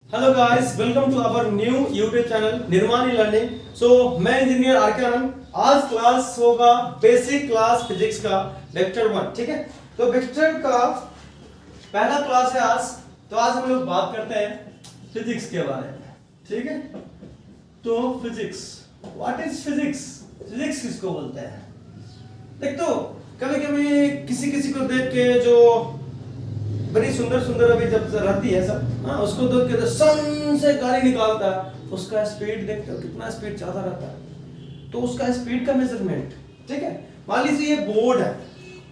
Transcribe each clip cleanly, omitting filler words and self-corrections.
Hello guys, welcome to our new YouTube channel Nirmani learning. मैं engineer R K Anand. आज class होगा basic class physics का vector 1। ठीक है, तो वेक्टर का पहला क्लास है आज। तो आज हम लोग बात करते हैं फिजिक्स के बारे में। ठीक है, तो physics, what is physics? Physics किसको बोलते हैं? देख, तो कभी कभी किसी किसी को देख के जो बड़ी सुंदर सुंदर अभी जब रहती है सब, हाँ, उसको देख के तो सन से गाड़ी निकालता है, उसका स्पीड देखते हो कितना स्पीड ज्यादा रहता है, तो उसका स्पीड का मेजरमेंट। ठीक है, मान लीजिए ये बोर्ड है,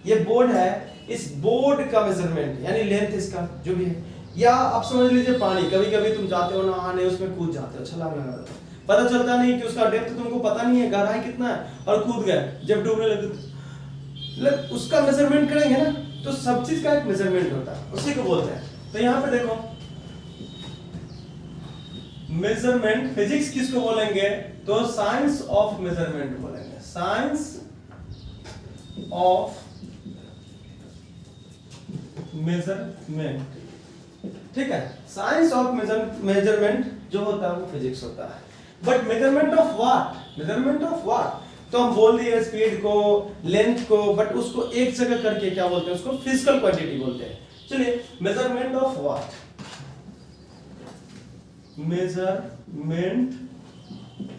ये बोर्ड है, इस बोर्ड का मेजरमेंट यानी लेंथ इसका जो भी है। या आप समझ लीजिए पानी, कभी कभी तुम जाते हो नहाने, उसमें कूद जाते हो, छलांग लगाते हो, पता चलता नहीं कि उसका डेप्थ तुमको पता नहीं है, गहराई कितना है, और कूद गए, जब डूबने लगे उसका मेजरमेंट करेंगे ना, तो सब चीज का एक मेजरमेंट होता है, उसी को बोलते हैं। तो यहां पे देखो, मेजरमेंट फिजिक्स किसको बोलेंगे? तो साइंस ऑफ मेजरमेंट बोलेंगे, साइंस ऑफ मेजरमेंट। ठीक है, साइंस ऑफ मेजरमेंट जो होता है वो फिजिक्स होता है। But measurement of what? Measurement of what? तो हम बोल दिए स्पीड को, लेंथ को, बट उसको एक जगह करके क्या बोलते हैं? उसको फिजिकल क्वांटिटी बोलते हैं। चलिए, measurement of what? Measurement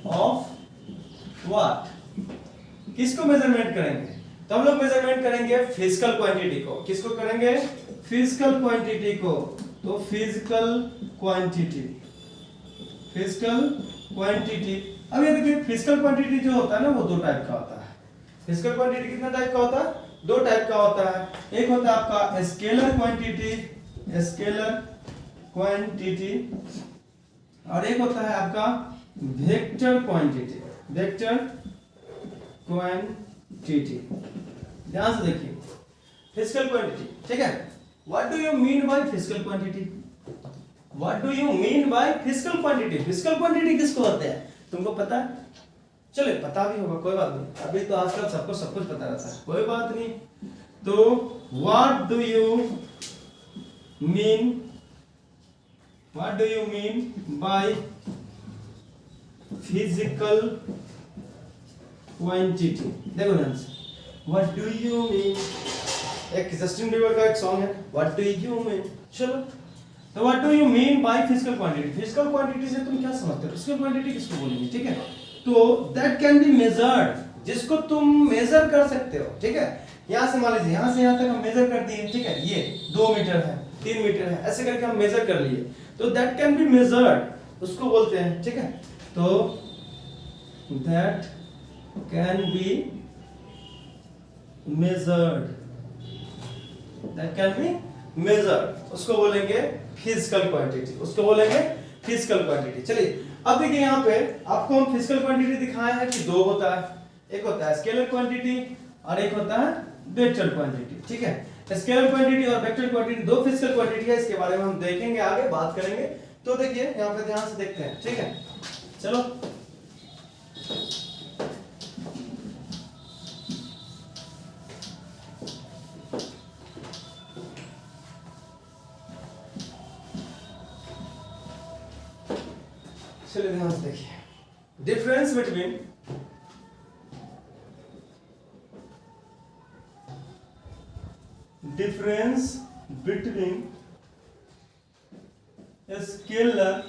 of what? किसको मेजरमेंट करेंगे? तो हम लोग मेजरमेंट करेंगे फिजिकल क्वांटिटी को। किसको करेंगे? फिजिकल क्वांटिटी को। तो फिजिकल क्वांटिटी, फिजिकल क्वांटिटी। अब ये देखिए, फिजिकल क्वांटिटी जो होता है ना, वो दो टाइप का होता है। फिजिकल क्वांटिटी कितना टाइप का होता है? दो टाइप का होता है। एक होता है आपका स्केलर क्वांटिटी, स्केलर क्वांटिटी, और एक होता है आपका वेक्टर क्वांटिटी, वेक्टर क्वांटिटी। ध्यान से देखिए, फिजिकल क्वांटिटी। ठीक है, what do you mean by physical quantity? What do you mean by physical quantity? Physical quantity किसको होते हैं, तुमको पता है? चले, पता भी होगा, कोई बात नहीं, अभी तो आजकल सबको सब कुछ पता रहता है, कोई बात नहीं। तो what do you mean, what do you mean by physical quantity? देखो ध्यान से, व्हाट डू यू मीन, एक जस्टिन बीबर का एक सॉन्ग है, व्हाट डू यू मीन। चलो, तो what do you mean by physical quantity? Physical quantity से तुम क्या समझते हो? फिजिकल क्वांटिटी किसको बोलेंगे? ठीक है, तो दैट कैन बी मेजर्ड, जिसको तुम मेजर कर सकते हो। ठीक है, यहां से मान लीजिए, यहां से यहां तक हम मेजर कर दिए। ठीक है, ये 2 मीटर है, 3 मीटर है, ऐसे करके हम मेजर कर लिए, तो दैट कैन बी मेजर्ड, उसको बोलते हैं। ठीक है, तो that can be measured, that can be measured, उसको बोलेंगे फिजिकल क्वांटिटी, उसको बोलेंगे फिजिकल क्वांटिटी। चलिए, अब देखिए, यहाँ पे आपको हम फिजिकल क्वांटिटी दिखाए हैं कि दो होता है, एक होता है स्केलर क्वांटिटी और एक होता है वेक्टर क्वांटिटी। ठीक है, स्केलर क्वांटिटी और वेक्टर क्वांटिटी दो फिजिकल क्वांटिटी है, इसके बारे में हम देखेंगे, आगे बात करेंगे। तो देखिए, यहाँ पे ध्यान से देखते हैं। ठीक है, चलो, चलिए ध्यान से देखिए, difference between scalar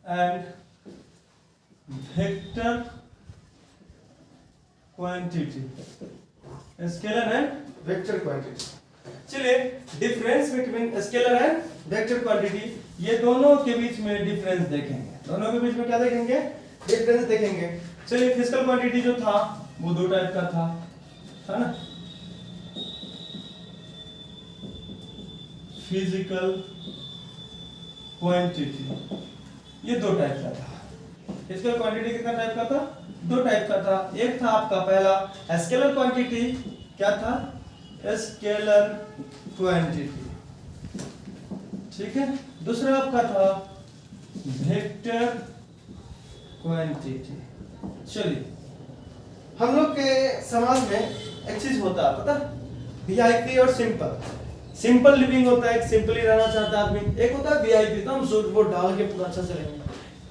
and vector quantity, scalar and vector quantity. चलिए, difference between scalar and vector quantity, ये दोनों के बीच में डिफरेंस देखेंगे। दोनों के बीच में क्या देखेंगे? डिफरेंस देखेंगे। चलिए, फिजिकल क्वांटिटी जो था वो दो टाइप का था, है ना? फिजिकल क्वांटिटी ये दो टाइप का था। फिजिकल क्वांटिटी कितना टाइप का था? दो टाइप का था। एक था आपका पहला स्केलर क्वांटिटी, क्या था? Scalar quantity. ठीक है, दूसरा आपका था वेक्टर क्वांटिटी। चलिए, हम लोग के समाज में एक चीज होता है, पता? वीआईपी और सिंपल। सिंपल लिविंग होता है, सिंपली रहना चाहता है आदमी। एक होता है वीआईपी, तो हम सूट वूट डाल के पूरा अच्छा से रहेंगे,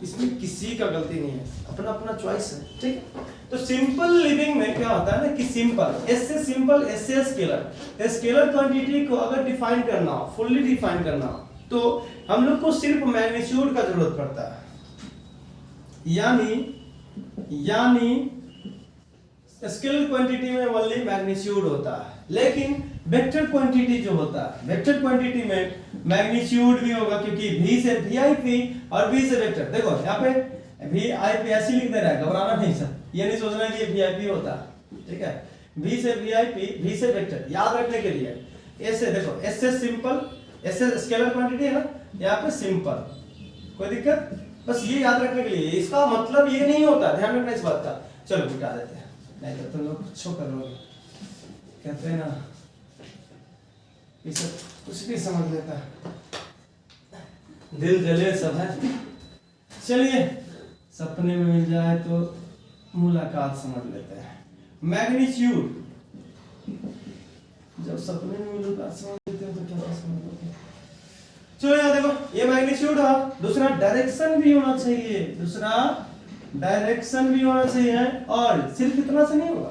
इसमें किसी का गलती नहीं है, अपना अपना चॉइस है, ठीक है। तो सिंपल लिविंग में क्या होता है ना कि सिंपल, एस से सिंपल, एस से स्केलर। स्केलर क्वांटिटी को अगर डिफाइन करना हो, फुल्ली डिफाइन करना हो, तो हम लोग को सिर्फ मैग्नीट्यूड का जरूरत पड़ता है, यानी स्केलर क्वांटिटी में ओनली मैग्नीट्यूड होता है, लेकिन वेक्टर क्वांटिटी जो होता है, वेक्टर क्वांटिटी में मैग्नीट्यूड भी होगा, क्योंकि v से वीआईपी और v से वेक्टर। देखो यहाँ पे वीआईपी ऐसे लिख दे रहा है, घबराना नहीं सर, ये नहीं सोचना कि ये वीआईपी होता है, ठीक है। v से वीआईपी, v से वेक्टर, याद रखने के लिए। s से देखो, s से सिंपल, s से स्केलर क्वांटिटी है ना, यहाँ पे सिंपल, कोई दिक्कत? बस ये याद रखने के लिए, इसका मतलब ये नहीं होता, ध्यान रखना इस बात का। चलो मिटा देते हैं, नहीं तो तुम लोग कुछ कर लोगे, कहते हैं ना इसे कुछ भी समझ लेता है, दिल जले सब है। चलिए सपने में मिल जाए तो मुलाकात समझ लेते हैं। मैग्नीट्यूड, जब सपने में मुलाकात समझ लेते हैं तो क्या समझ लोगे? चलो यहाँ देखो, ये मैग्नीट्यूड है, दूसरा डायरेक्शन भी होना चाहिए, दूसरा डायरेक्शन भी होना चाहिए, और सिर्फ इतना से नहीं होगा,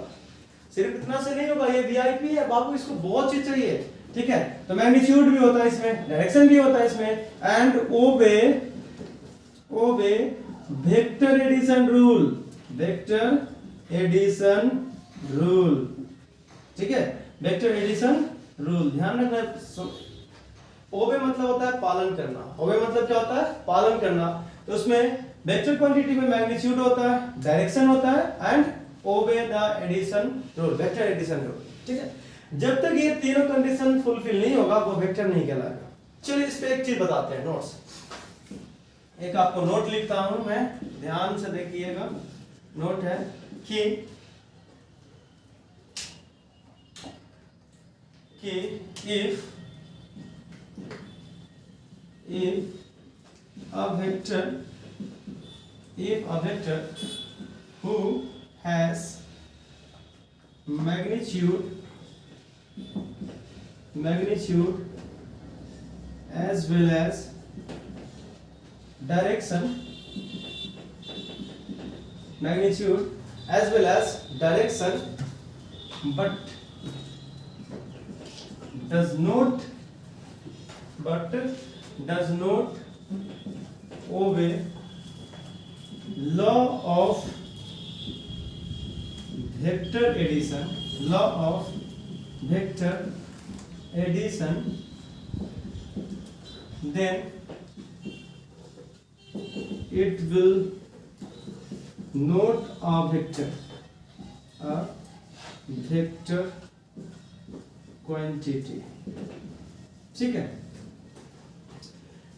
सिर्फ इतना से नहीं होगा, ये वीआईपी है बाबू, इसको बहुत चीज चाहिए, ठीक है। तो मैग्नीट्यूड भी होता है इसमें, डायरेक्शन भी होता है इसमें, and obey vector addition rule, vector addition rule, ठीक है, वेक्टर एडिशन रूल, ध्यान रखना। ओबे मतलब होता है पालन करना, ओबे मतलब क्या होता है? पालन करना। तो उसमें वेक्टर क्वांटिटी में मैग्नीट्यूड होता है, डायरेक्शन होता है, and obey the addition rule, vector addition rule, ठीक है। जब तक ये तीनों कंडीशन फुलफिल नहीं होगा वो वेक्टर नहीं कहलाएगा। चलिए इस पे एक चीज बताते हैं, नोट्स। एक आपको नोट लिखता हूं मैं, ध्यान से देखिएगा। नोट है कि if a vector who has magnitude as well as direction, but does not obey law of vector addition, then it will not a vector quantity, ठीक है।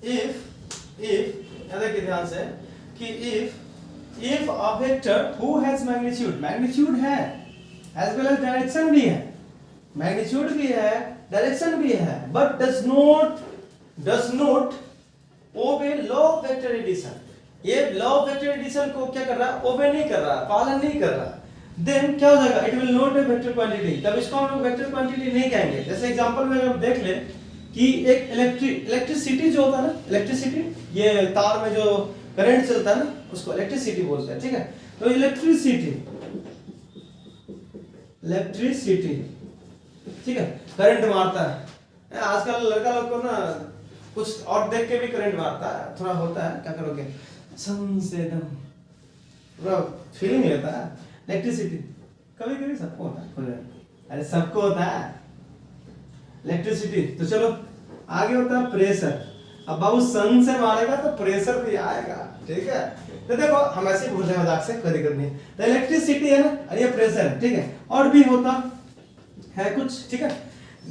if देखिए ध्यान से कि if a vector who has magnitude है as well as direction भी है, magnitude भी है, direction भी है, but does not obey law of vector addition, ये law of vector addition को क्या कर रहा है? obey नहीं कर रहा, पालन नहीं कर रहा, then क्या हो जाएगा? it will not be vector quantity, तब इसको हम लोग वेक्टर क्वांटिटी नहीं कहेंगे। जैसे एग्जांपल में हम देख ले कि एक इलेक्ट्रिसिटी जो होता है ना, इलेक्ट्रिसिटी, ये तार में जो करंट चलता है ना, उसको इलेक्ट्रिसिटी बोलते हैं, ठीक है। तो इलेक्ट्रिसिटी, ठीक है, करंट मारता है। आजकल लड़का लोग को ना कुछ और देख के भी करंट मारता है, थोड़ा होता है, क्या करोगे? सन से एकदम पूरा फीलिंग लेता है। इलेक्ट्रिसिटी कभी सबको होता है, अरे सबको होता है इलेक्ट्रिसिटी। तो चलो आगे होता है प्रेशर। अब बाबू सन से मारेगा तो प्रेशर भी आएगा, ठीक है। तो देखो हम ऐसे भूल रहे मजाक से, कोई दिक्कत नहीं। तो इलेक्ट्रिसिटी है ना, और ये प्रेशर है, ठीक है। और भी होता है कुछ, ठीक है।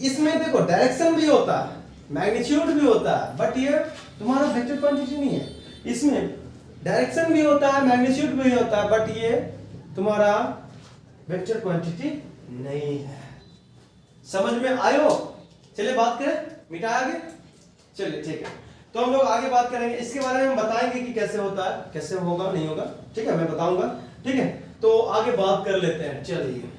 इसमें देखो डायरेक्शन भी होता है, मैग्नीट्यूड भी होता है, बट ये तुम्हारा वेक्टर क्वांटिटी नहीं है। इसमें डायरेक्शन भी होता है, मैग्नीट्यूड भी होता है, बट ये तुम्हारा वेक्टर क्वांटिटी नहीं है। समझ में आयो? चलिए बात करें, मिटाया आगे। चलिए ठीक है, तो हम लोग आगे बात करेंगे इसके बारे में, हम बताएंगे कि कैसे होता है, कैसे होगा, नहीं होगा, ठीक है, मैं बताऊंगा, ठीक है। तो आगे बात कर लेते हैं। चलिए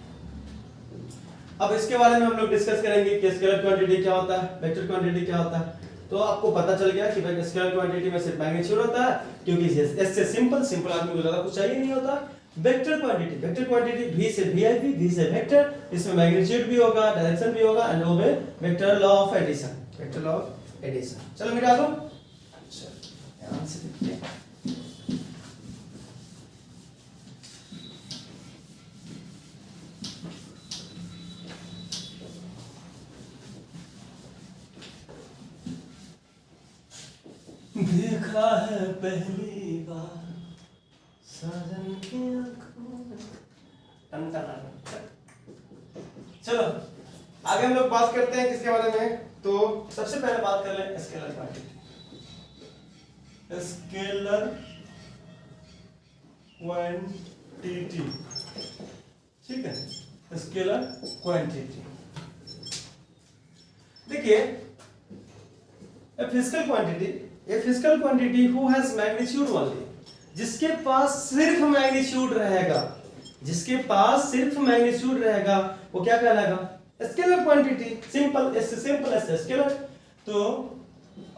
अब इसके बारे में हम लोग डिस्कस करेंगे कि स्केलर क्वांटिटी क्या होता है, वेक्टर क्वांटिटी क्या होता है। तो आपको पता चल गया कि भाई स्केलर क्वांटिटी में सिर्फ मैग्नीट्यूड होता है, क्योंकि इससे सिंपल आदमी को ज्यादा कुछ चाहिए नहीं होता। वेक्टर क्वांटिटी v से viv, v से वेक्टर, इसमें मैग्नीट्यूड भी होगा, डायरेक्शन भी होगा एंड वो वेक्टर लॉ ऑफ एडिशन। चलो मिटा दो, ध्यान से देखिए। देखा है पहली बार साजन की आंखों में। चलो आगे हम लोग बात करते हैं किसके बारे में। तो सबसे पहले बात कर लें स्केलर क्वांटिटी। स्केलर क्वांटिटी, ठीक है, स्केलर क्वांटिटी। देखिए a physical quantity who has magnitude only, जिसके पास सिर्फ मैग्नीट्यूड रहेगा, वो क्या कहलाएगा, scalar quantity. Simple S scalar. तो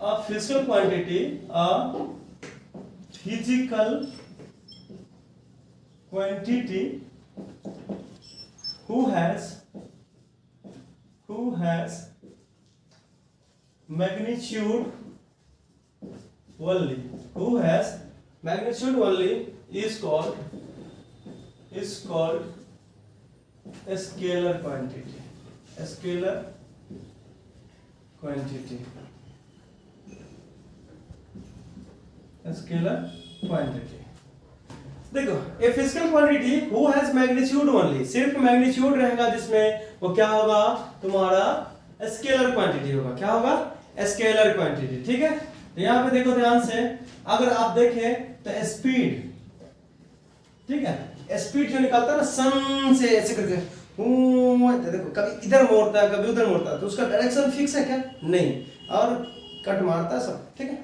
a physical quantity who has magnitude only is called a scalar quantity. देखो ए physical quantity who has magnitude only, सिर्फ magnitude रहेगा जिसमें, वो क्या होगा, तुम्हारा स्केलर क्वांटिटी होगा। क्या होगा, स्केलर क्वांटिटी, ठीक है। तो यहाँ पे देखो ध्यान से, अगर आप देखें तो स्पीड, ठीक है, स्पीड जो निकलता है ना सन से ऐसे करके, देखो कभी इधर मोड़ता है कभी उधर मोड़ता है, तो उसका डायरेक्शन फिक्स है क्या, नहीं, और कट मारता है सब, ठीक है।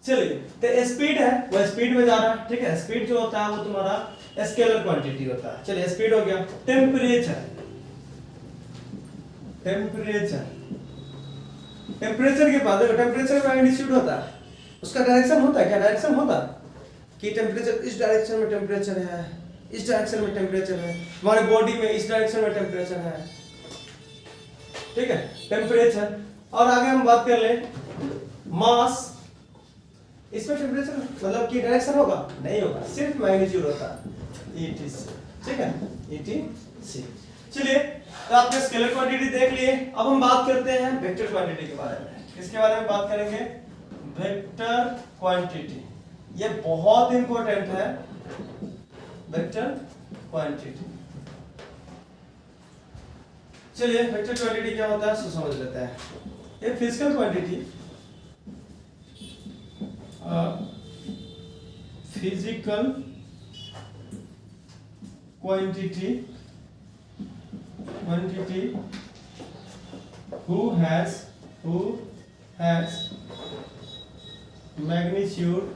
चलिए तो स्पीड है, वो स्पीड में जा रहा है, ठीक है। स्पीड जो होता है वो तुम्हारा स्केलर क्वांटिटी होता है। चलिए स्पीड हो गया। टेम्परेचर के बाद देखो, टेम्परेचर में मैग्नीट्यूड होता है, उसका डायरेक्शन होता है क्या, डायरेक्शन होता है कि टेम्परेचर इस डायरेक्शन में टेम्परेचर है, इस डायरेक्शन में टेम्परेचर है, हमारे बॉडी में इस डायरेक्शन में टेम्परेचर है, ठीक है, टेम्परेचर। और आगे हम बात कर ले मास, इसमें टेम्परेचर मतलब कि डायरेक्शन होगा, नहीं होगा, सिर्फ मैग्नीट्यूड होता है, ETC, ठीक है, ETC। चलिए तो आपने स्केलर क्वांटिटी देख लिए। अब हम बात करते हैं वेक्टर क्वांटिटी के बारे में। किसके बारे में बात करेंगे, वेक्टर क्वांटिटी। ये बहुत इंपॉर्टेंट है, वेक्टर क्वांटिटी। चलिए वेक्टर क्वांटिटी क्या होता है समझ लेते हैं। ये physical quantity, physical quantity who has magnitude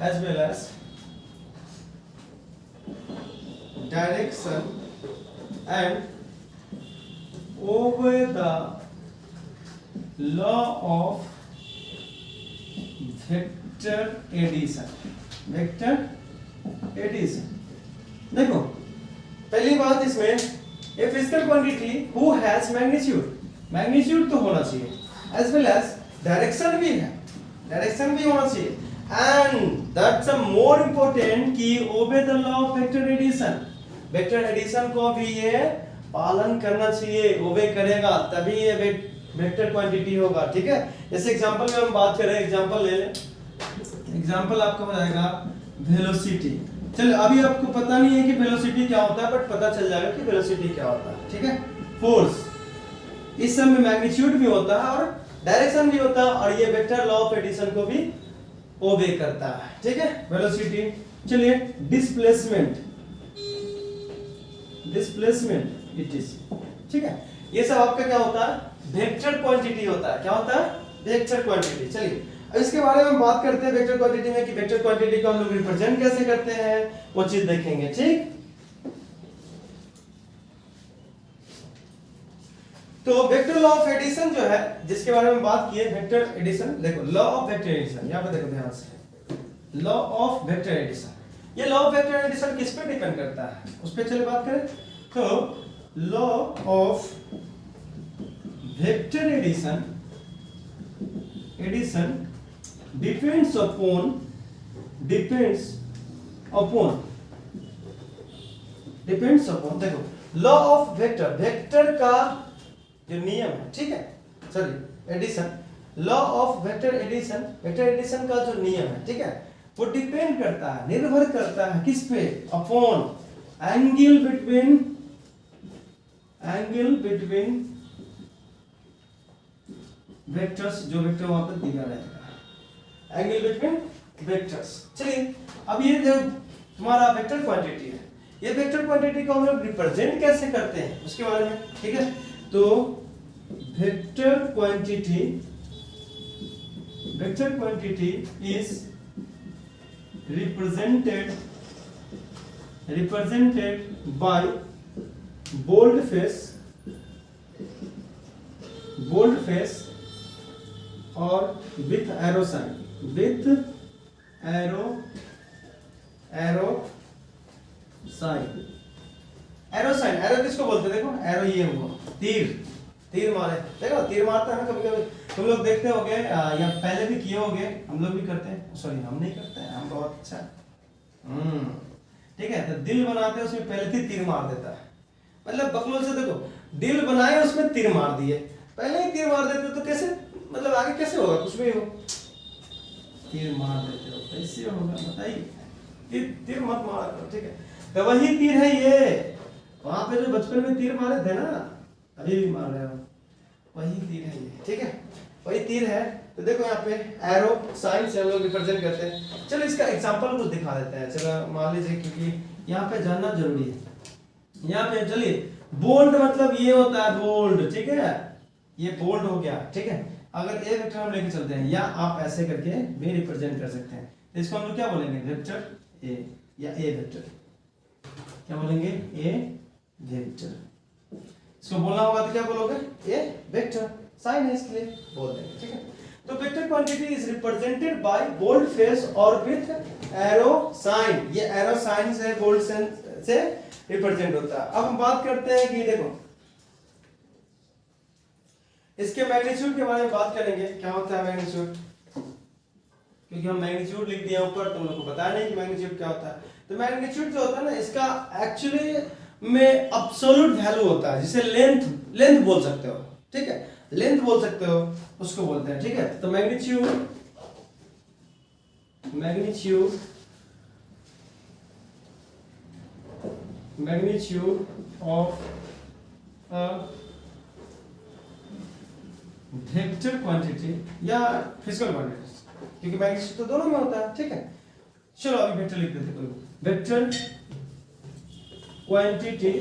as well as direction and obey the law of vector addition. देखो पहली बात इसमें, a physical quantity who has magnitude तो होना चाहिए, एज वेल एज डायरेक्शन भी है, डायरेक्शन भी होना चाहिए, and that's a more important कि obey the law of vector addition को भी ये पालन करना चाहिए, ओबे करेगा तभी ये वेक्टर क्वांटिटी होगा, ठीक है। जैसे एग्जांपल में हम बात करें, एग्जांपल ले लें, एग्जांपल आपका हो जाएगा वेलोसिटी। चलो अभी आपको पता नहीं है कि वेलोसिटी क्या होता है, बट पता चल जाएगा कि वेलोसिटी क्या होता है, ठीक है। फोर्स, इस सब में मैग्नीट्यूड भी होता है और डायरेक्शन भी होता है, और ये वेक्टर लॉ ऑफ एडिशन को भी ओबे करता है, ठीक है, वेलोसिटी। चलिए डिस्प्लेसमेंट ETC, ठीक है। ये सब आपका क्या होता है, वेक्टर क्वांटिटी होता है। क्या होता है, वेक्टर क्वांटिटी। चलिए अब इसके बारे में हम बात करते हैं वेक्टर क्वांटिटी में कि वेक्टर क्वांटिटी को हम लोग रिप्रेजेंट कैसे करते हैं, वो चीज देखेंगे। ठीक, तो वेक्टर लॉ ऑफ एडिशन जो है जिसके बारे में बात की है, वेक्टर एडिशन, देखो लॉ ऑफ वेक्टर एडिशन यहां पे देखो ध्यान से, लॉ ऑफ वेक्टर एडिशन, ये लॉ ऑफ वेक्टर एडिशन किस पे डिपेंड करता है उस पे चलिए बात करें। तो law of vector addition depends upon देखो लॉ ऑफ वेक्टर का जो नियम है, ठीक है, sorry addition, law of vector addition का जो नियम है, ठीक है, वो डिपेंड करता है, निर्भर करता है किस पे, अपॉन एंगल बिटवीन वेक्टर्स, जो वेक्टर वहां पर दिया रहेगा, एंगल बिटवीन वेक्टर्स। चलिए अब ये जो तुम्हारा वेक्टर क्वांटिटी है, ये वेक्टर क्वांटिटी को हम लोग रिप्रेजेंट कैसे करते हैं उसके बारे में, ठीक है। तो vector quantity is represented by bold face और with arrow sign, एरो किसको बोलते हैं, देखो एरो ये हुआ तीर मारे, देखो तीर मारता है ना कभी कभी, तुम लोग देखते होगे या पहले भी किए होगे, हम लोग भी करते हैं, सॉरी हम नहीं करते हैं, हम बहुत अच्छा, ठीक है। तो दिल बनाते हैं उसमें पहले तीर मार देता है, मतलब बकलोल से देखो दिल बनाए उसमें तीर मार दिए, पहले ही तीर मार देते तो कैसे, मतलब आगे कैसे होगा, कुछ भी हो, तीर मार देते हो कैसे होगा बताइए, तीर मत मारा करो, ठीक है। तो वही तीर है ये, वहां पे जो बचपन में तीर मारे थे ना, अभी भी मार रहे हो, वही तीर है ये, ठीक है, वही तीर है। तो देखो यहाँ पे एरो साइन से हम लोग रिप्रेजेंट करते हैं। चलो इसका एग्जांपल कुछ दिखा देते हैं, चलो मान लीजिए, क्योंकि यहाँ पे जानना जरूरी है। यहाँ पे चलिए बोल्ड मतलब ये होता है बोल्ड, ठीक है, ये बोल्ड हो गया, ठीक है। अगर ए वेक्टर हम लेके चलते हैं, या आप ऐसे करके भी रिप्रेजेंट कर सकते हैं, तो इसको हम लोग क्या बोलेंगे, वेक्टर ए या ए वेक्टर, क्या बोलेंगे, ए वेक्टर। इसको बोलना होगा तो क्या बोलोगे, ए वेक्टर, साइन है इसके लिए बोल देंगे, ठीक है। तो vector quantity is represented by bold face और विथ एरो साइन, ये एरो साइन से बोल्ड से रिप्रेजेंट होता है। अब हम बात करते हैं कि देखो इसके मैग्नीट्यूड के बारे में बात करेंगे, क्या होता है मैग्नीट्यूड, क्योंकि हम मैग्नीट्यूड लिख दिया ऊपर, तुम लोग को पता नहीं कि मैग्नीट्यूड क्या होता है। तो मैग्नीट्यूड जो होता है ना, इसका एक्चुअली में एब्सोल्यूट वैल्यू होता है, जिसे लेंथ बोल सकते हो, ठीक है, लेंथ बोल सकते हो, उसको बोलते हैं, ठीक है। तो magnitude of a vector quantity या फिजिकल क्वांटिटी, क्योंकि मैग्नीट्यूड तो दोनों में होता है, ठीक है। चलो अभी वेक्टर लिख देते हैं, vector quantity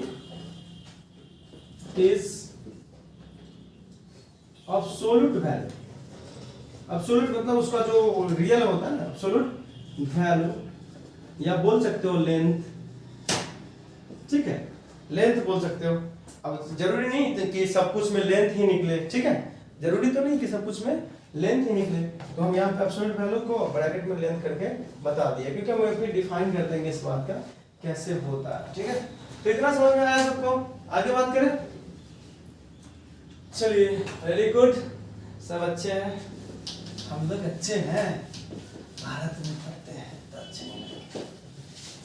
is absolute value, absolute मतलब उसका जो रियल होता है ना, एब्सोल्यूट वैल्यू, या बोल सकते हो लेंथ, ठीक है, लेंथ बोल सकते हो। अब जरूरी नहीं कि सब कुछ में लेंथ ही निकले, ठीक है, जरूरी तो नहीं कि सब कुछ में लेंथ ही निकले, तो हम यहाँ पे एब्सोल्यूट वैल्यू को ब्रैकेट में लेंथ करके बता दिया, क्योंकि हम अभी डिफाइन कर देंगे इस बात का कैसे होता है, ठीक है। तो इतना समझ में आया सबको, आगे बात करें, चलिए वेरी गुड, सब अच्छे हैं, हम लोग अच्छे हैं, भारत में पढ़ते हैं तो अच्छे हैं।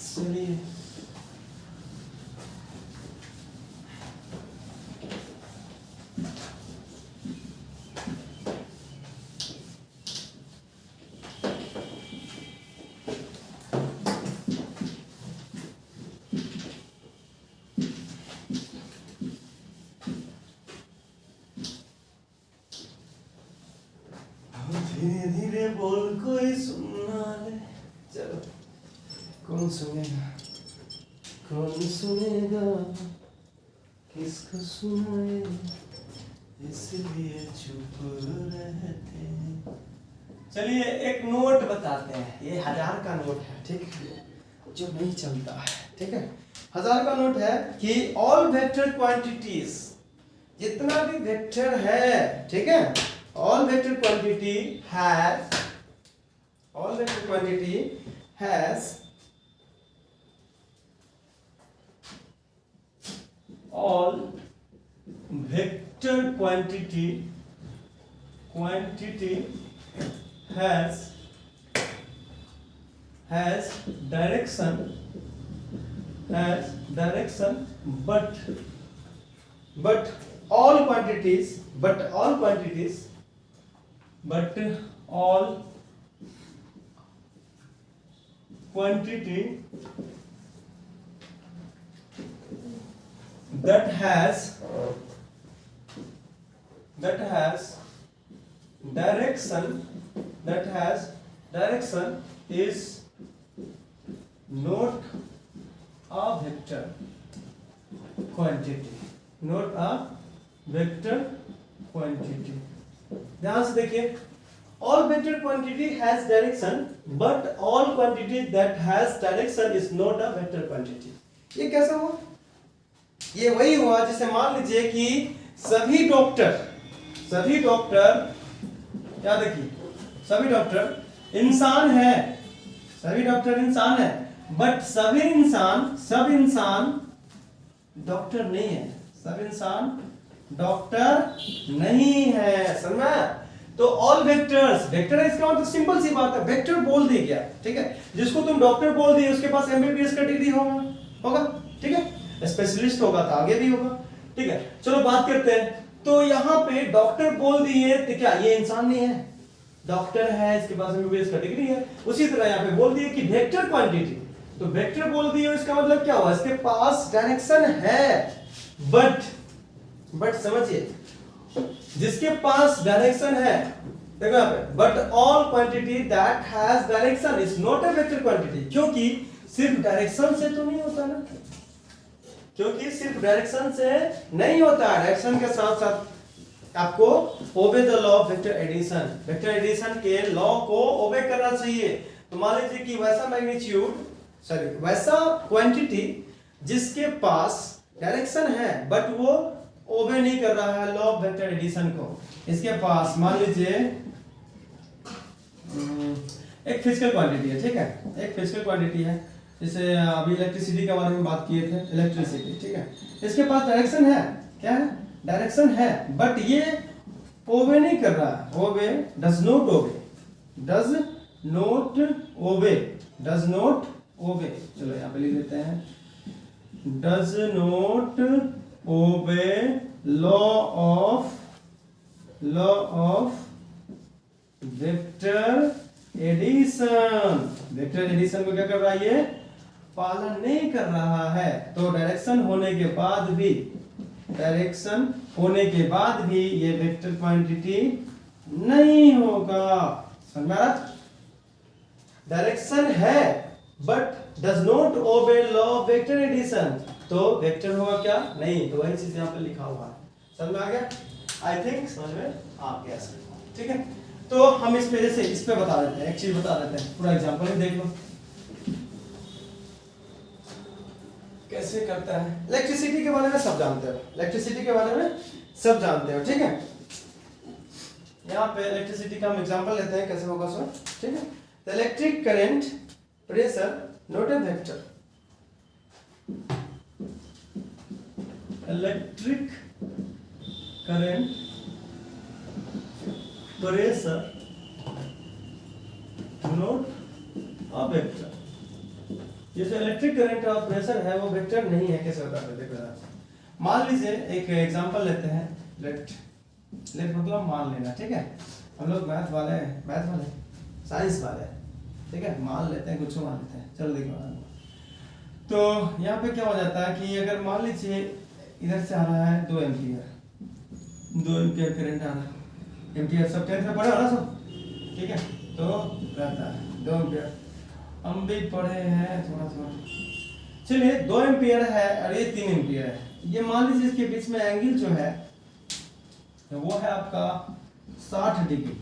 चलिए धीरे धीरे बोल कोई सुनना ले, चलो कौन सुनेगा किसको सुनाए, इसलिए चुप रहते चलिए एक नोट बताते हैं, ये 1000 का नोट है, ठीक है, जो नहीं चलता है, ठीक है। 1000 का नोट है कि ऑल वेक्टर क्वांटिटीज, जितना भी वेक्टर है, ठीक है, all vector quantity has, all vector quantity has all vector quantity has direction but all quantities that has direction is not a vector quantity, not a vector quantity। ध्यान से देखिए, all vector quantity has direction but all quantity that has direction is not a vector quantity। ये कैसा हुआ? ये वही हुआ जिसे मान लीजिए कि सभी डॉक्टर क्या देखिए, सभी डॉक्टर इंसान है, बट सब इंसान डॉक्टर नहीं है, सब इंसान डॉक्टर नहीं है, समझा? तो ऑल वेक्टर्स, वेक्टर इसका मतलब सिंपल सी बात है, वेक्टर बोल दी गया, ठीक है, जिसको तुम डॉक्टर बोल दिए उसके पास एमबीबीएस का डिग्री होगा, ठीक है, स्पेशलिस्ट होगा तो आगे भी होगा, ठीक है। चलो बात करते हैं, तो यहाँ पे डॉक्टर बोल दिए तो क्या ये इंसान नहीं है, डॉक्टर है, इसके पास एमबीबीएस का डिग्री है। उसी तरह यहाँ पे बोल दिए कि वेक्टर क्वांटिटी, तो वेक्टर बोल दिए, इसका मतलब क्या हुआ, इसके पास डायरेक्शन है, बट समझिए, जिसके पास डायरेक्शन है, देखो यहाँ पे, but all quantity that has direction is not a vector quantity, क्योंकि सिर्फ डायरेक्शन से तो नहीं होता ना, डायरेक्शन के साथ साथ आपको obey the law of vector addition के लॉ को ओबे करना चाहिए। तो मान लीजिए कि वैसा क्वांटिटी जिसके पास डायरेक्शन है बट वो ओबे नहीं कर रहा है लॉ ऑफ वेक्टर एडिशन को, इसके पास मान लीजिए एक फिजिकल क्वांटिटी है, ठीक है, एक फिजिकल क्वांटिटी है, जैसे अभी इलेक्ट्रिसिटी के बारे में बात किए थे, इलेक्ट्रिसिटी, ठीक है, इसके पास डायरेक्शन है, क्या है, डायरेक्शन है, बट ये ओबे नहीं कर रहा है, ओबे डज नॉट ओबे, चलो यहाँ पे लिख देते हैं, does not obey law of vector addition को क्या कर रहा है, ये पालन नहीं कर रहा है, तो डायरेक्शन होने के बाद भी ये वेक्टर क्वांटिटी नहीं होगा, समझ रहा? डायरेक्शन है but does not obey law of vector addition, तो वेक्टर होगा क्या, नहीं, तो वही चीज यहाँ पे लिखा हुआ है, समझ में आ गया? आई थिंक समझ में आ गया, ठीक है। तो हम इस पे जैसे इस पे बता देते हैं, एक चीज बता देते हैं, पूरा एग्जांपल भी देख लो कैसे करता है। इलेक्ट्रिसिटी के बारे में सब जानते हो, ठीक है। यहाँ पे इलेक्ट्रिसिटी का हम एग्जांपल लेते हैं, कैसे होगा सर, ठीक है। The electric current pressure not a vector, electric current pressure not a vector, ये जो इलेक्ट्रिक करंट और प्रेशर है वो वेक्टर नहीं है, कैसे बता सकते हैं? मान लीजिए एक एग्जांपल लेते हैं, लेट मतलब मान लेना, ठीक है, हम लोग मैथ वाले साइंस वाले, ठीक है, मान लेते हैं, कुछ मान लेते हैं, चलो देखो। तो यहाँ पे क्या हो जाता है कि अगर मान लीजिए इधर से आ रहा है 2 एम्पियर करंट आ रहा है, एम्पियर सब 10th में पढ़ा ना सब, ठीक है, तो रहता है 2 एम्पियर, हम भी पढ़े हैं थोड़ा, चलिए 2 एम्पियर है और ये 3 एम्पियर है, ये मान लीजिए इसके बीच में एंगल जो है वो है आपका 60 डिग्री,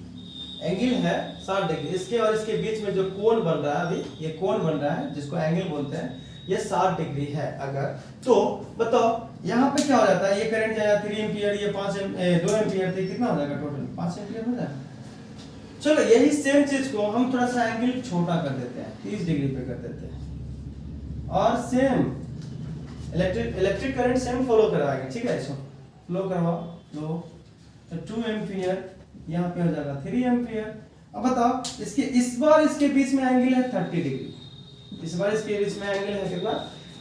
एंगल है 60 डिग्री, इसके और इसके बीच में जो कोण बन रहा है, अभी ये कोण बन रहा है जिसको एंगल बोलते हैं, ये 60 डिग्री है अगर, तो बताओ यहाँ पे क्या हो जाता है, ये करंट जाएगा 3 एम्पियर, ये 2 एम्पियर थे, कितना हो जाएगा टोटल 5 एम्पियर हो जाएगा। चलो यही सेम चीज को हम थोड़ा सा एंगल छोटा कर देते हैं, 30 डिग्री पे कर देते हैं, और same electric current same follow करवाएंगे, ठीक है, इसको फ्लो करवाओ लो, तो 2 एम्पियर यहाँ पे हो जाएगा 3 एम्पियर। अब बताओ इसके इस बार इसके बीच में एंगल है 30 डिग्री, इस बार इसके बीच में एंगल है कितना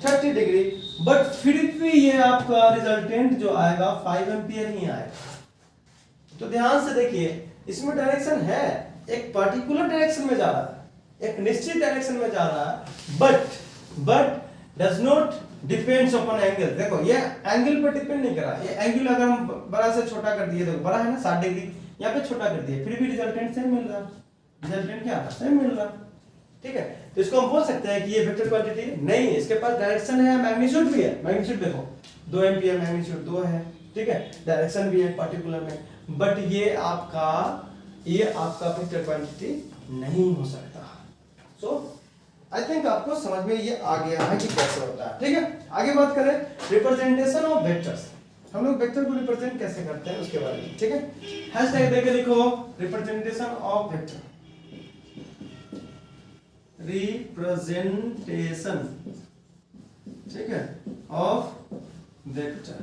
30 डिग्री, बट फिर भी ये आपका रिजल्टेंट जो आएगा 5 एम्पियर ही आएगा। तो ध्यान से देखिए, इसमें डायरेक्शन है, एक पर्टिकुलर डायरेक्शन में जा रहा है, एक निश्चित डायरेक्शन में जा रहा है, but does not depends upon angle. देखो ये एंगल पर डिपेंड नहीं कर रहा, ये एंगल अगर हम बड़ा से छोटा कर दिए, देखो बड़ा है ना 60 डिग्री, यहाँ पे छोटा कर दिए, फिर भी रिजल्टेंट सेम मिल रहा, रिजल्टेंट क्या आता है सेम मिल रहा, ठीक है। तो इसको हम बोल सकते हैं कि ये वेक्टर क्वांटिटी नहीं है, इसके पास डायरेक्शन है, मैग्नीट्यूड भी है, मैग्नीट्यूड देखो 2 एम्पियर मैग्नीट्यूड 2 है, ठीक है, डायरेक्शन भी है पर्टिकुलर में, बट ये आपका वेक्टर क्वांटिटी नहीं हो सकता। सो आई थिंक आपको समझ में ये आ गया है कि कैसे होता है, ठीक है। आगे बात करें रिप्रेजेंटेशन ऑफ वेक्टर्स, हम लोग वेक्टर को रिप्रेजेंट कैसे करते हैं उसके बारे में, ठीक है। हैशटैग देके लिखो रिप्रेजेंटेशन ऑफ वेक्टर, रिप्रेजेंटेशन, ठीक है, ऑफ वेक्टर।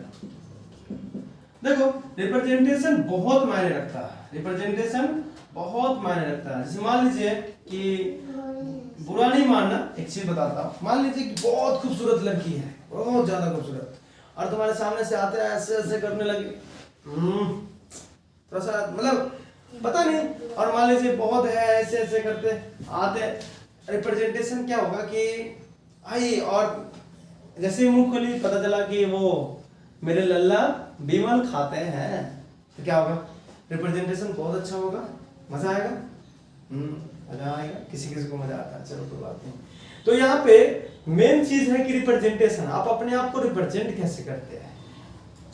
देखो रिप्रेजेंटेशन बहुत मायने रखता है, रिप्रेजेंटेशन बहुत मायने रखता है। जैसे मान लीजिए कि, बुरा नहीं मानना, एक चीज बताता हूँ, मान लीजिए कि बहुत खूबसूरत लड़की है, बहुत ज्यादा खूबसूरत, और तुम्हारे सामने से आते हैं ऐसे ऐसे करने लगे, थोड़ा सा मतलब पता नहीं, और मान लीजिए बहुत है ऐसे ऐसे करते आते, रिप्रेजेंटेशन क्या होगा कि आई, और जैसे मुंह खोली पता चला कि वो मेरे लल्ला बीमल खाते हैं, तो क्या होगा, रिप्रेजेंटेशन बहुत अच्छा होगा, मजा आएगा, मजा आएगा, किसी किसी को मजा आता है, चलो कोई बात नहीं। तो यहाँ पे मेन चीज है कि रिप्रेजेंटेशन, आप अपने आप को रिप्रेजेंट कैसे करते हैं।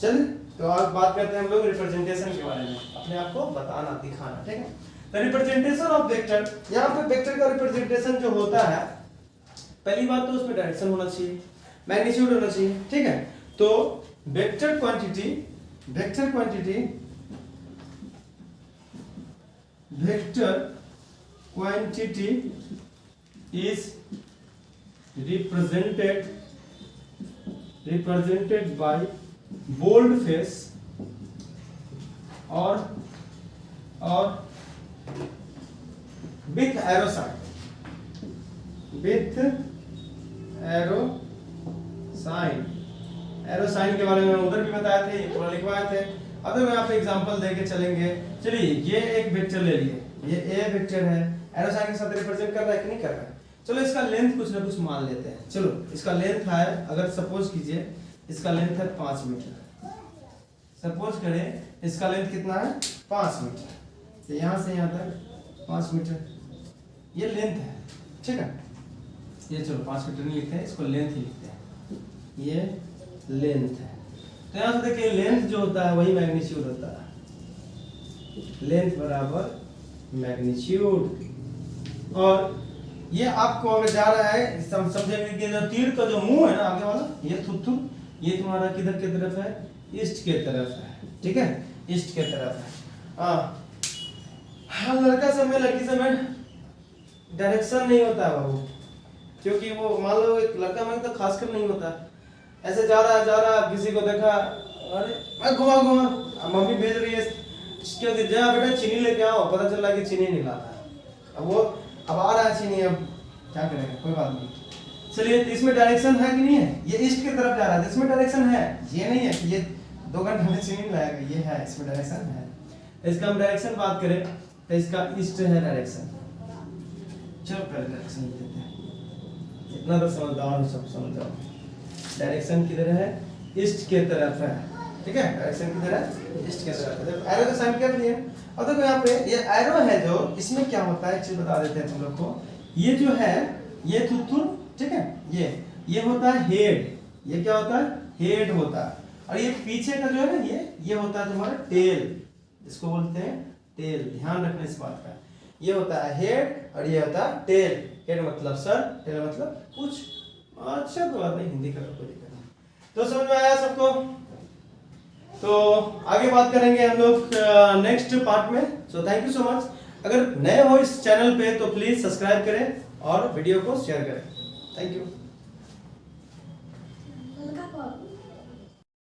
चलिए तो आज बात करते हैं हम लोग रिप्रेजेंटेशन के बारे में, अपने आप को बताना दिखाना, ठीक है। तो रिप्रेजेंटेशन ऑफ वेक्टर, यहाँ पे वेक्टर का रिप्रेजेंटेशन जो होता है, पहली बात तो उसमें डायरेक्शन होना चाहिए, मैग्नीट्यूड होना चाहिए, ठीक है। तो vector quantity is represented by bold face or with arrow sign, arrow sign के बारे में उधर भी बताए थे, पूरा लिखवाए थे। अब मैं यहाँ पे एग्जांपल देके चलेंगे। चलिए ये एक वेक्टर ले लिए, ये ए वेक्टर है, एरो साइन के साथ रिप्रेजेंट कर रहा है कि नहीं कर रहा है। चलो इसका लेंथ कुछ ना कुछ मान लेते हैं। चलो इसका लेंथ है, अगर सपोज कीजिए इसका लेंथ है 5 मीटर, सपोज करें इसका लेंथ कितना है 5 मीटर, तो यहाँ से यहाँ तक 5 मीटर ये लेंथ है, ठीक है। ये चलो 5 मीटर नहीं लिखते हैं, इसको लेंथ ही लिखते हैं, ये लेंथ है। तो यहाँ से देखिए लेंथ जो होता है वही मैग्नीट्यूड होता है, लेंथ बराबर मैग्नीट्यूड। और ये आपको अगर जा रहा है समझेंगे कि जो तीर का जो मुंह है ना आगे वाला, ये थुथु, ये तुम्हारा किधर की तरफ है, ईस्ट के तरफ है, ठीक है, ईस्ट के तरफ है। हाँ लड़का समय लड़की समय डायरेक्शन नहीं होता है बाबू, क्योंकि वो मान लो एक लड़का में तो खासकर नहीं होता, ऐसे जा रहा किसी को देखा, अरे घुमा मम्मी भेज रही है, क्यों जा बेटा चीनी लेके आओ, पता चला कि चीनी नहीं लाता है, अब वो अब आ रहा है चीनी, अब क्या करेंगे, कोई बात नहीं। चलिए तो इसमें डायरेक्शन है कि नहीं है, ये ईस्ट की तरफ जा रहा है, इसमें डायरेक्शन है, ये नहीं है कि ये 2 घंटे में चीनी लाएगा, ये है, इसमें डायरेक्शन है। इसका हम डायरेक्शन बात करें तो इसका ईस्ट है डायरेक्शन। चलो पहले डायरेक्शन लिख देते हैं, इतना तो समझदार हो, सब समझ जाओ। डायरेक्शन किधर है, ईस्ट के तरफ है, ठीक है, डायरेक्शन किधर है, ईस्ट के तरफ है। एरो का साइन कर लिए। अब देखो यहाँ पे ये एरो है जो, इसमें क्या होता है एक चीज बता देते हैं तुम लोग को, ये जो है ये थुथुर, ठीक है, ये होता है हेड, ये क्या होता है हेड होता है, और ये पीछे का जो है ना ये होता है तुम्हारा टेल, इसको बोलते हैं टेल, ध्यान रखना इस बात का। ये होता है हेड और ये होता है टेल। हेड मतलब सर, टेल मतलब कुछ। अच्छा तो बात नहीं, हिंदी का कोई दिक्कत नहीं। तो समझ में आया सबको? तो आगे बात करेंगे हम लोग नेक्स्ट पार्ट में। So thank you so much. अगर नए हो इस चैनल पे तो प्लीज सब्सक्राइब करें और वीडियो को शेयर करें। Thank you.